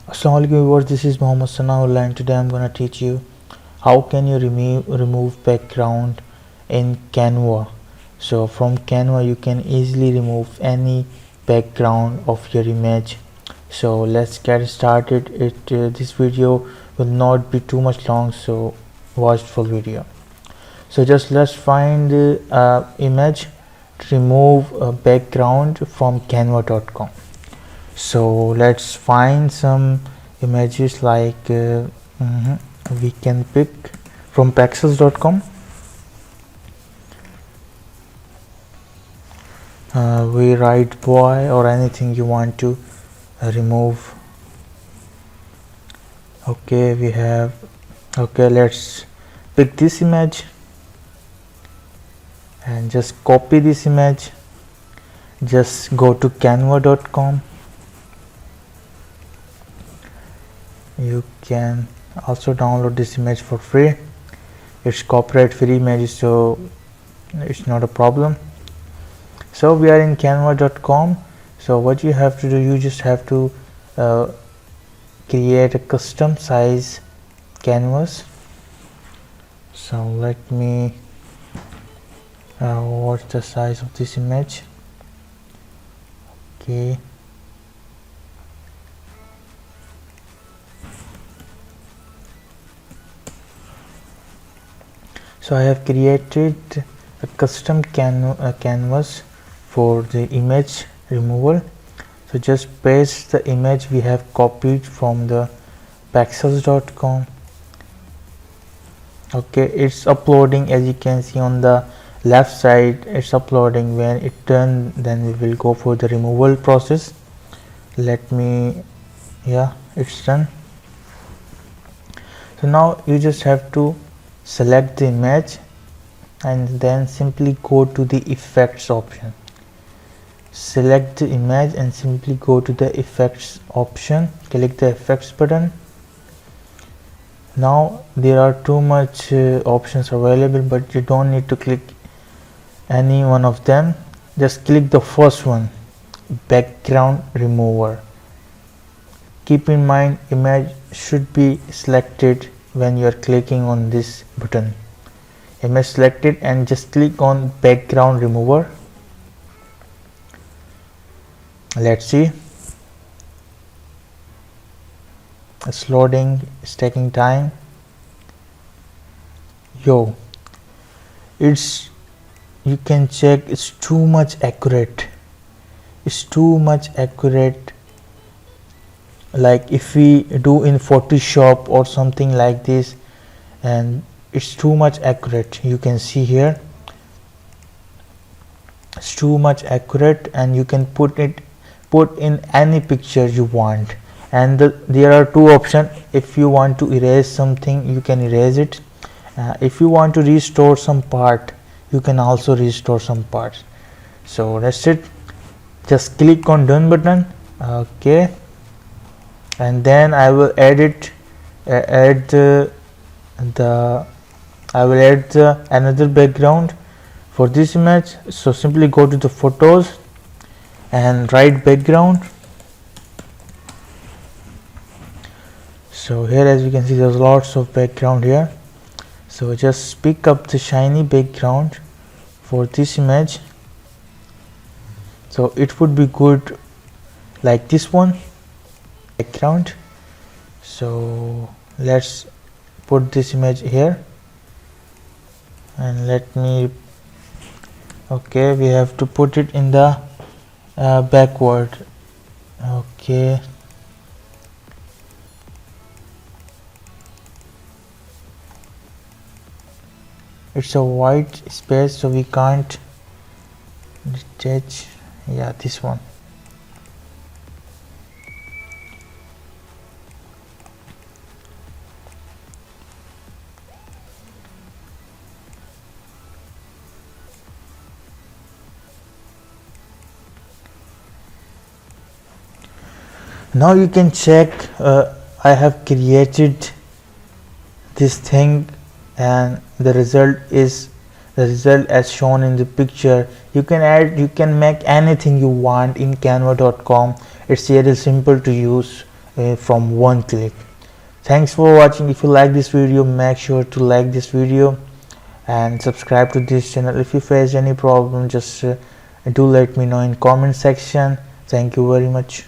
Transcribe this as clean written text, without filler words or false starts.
Assalamualaikum viewers, this is Mohammed Sanaullah and today I'm gonna teach you how can you remove background in Canva. So from Canva you can easily remove any background of your image. So let's get started. This video will not be too much long, so watch full video. So just let's find the image to remove a background from canva.com. So let's find some images like we can pick from pexels.com. We write boy or anything you want to remove. Okay, let's pick this image and just copy this image. Just go to canva.com. You can also download this image for free. It's copyright free image, so it's not a problem. So we are in canva.com. So what you have to do, you just have to create a custom size canvas. So let me what's the size of this image. Okay, so I have created a custom canvas for the image removal. So just paste the image we have copied from the pexels.com. Okay, it's uploading. As you can see on the left side, it's uploading. When it done, then we will go for the removal process. It's done. So now you just have to select the image and then simply go to the effects option. Select the image and simply go to the effects option. Click the effects button. Now there are too much options available, but you don't need to click any one of them. Just click the first one, background remover. Keep in mind, image should be selected when you are clicking on this button. Image selected and just click on background remover. Let's see. It's loading, it's taking time. You can check, it's too much accurate. Like if we do in Photoshop or something like this, and it's too much accurate. You can see here it's too much accurate, and you can put in any picture you want. And there are two options. If you want to erase something, you can erase it. If you want to restore some part, you can also restore some parts. So that's it. Just click on done button. Okay, and then I will add another background for this image. So simply go to the photos and write background. So here, as you can see, there's lots of background here. So just pick up the shiny background for this image. So it would be good like this one background. So let's put this image here, and we have to put it in the backward. Okay, it's a white space, so we can't detach. Yeah, this one. Now you can check. I have created this thing, and the result as shown in the picture. You can make anything you want in canva.com. It's really simple to use, from one click. Thanks for watching. If you like this video, make sure to like this video and subscribe to this channel. If you face any problem, just do let me know in comment section. Thank you very much.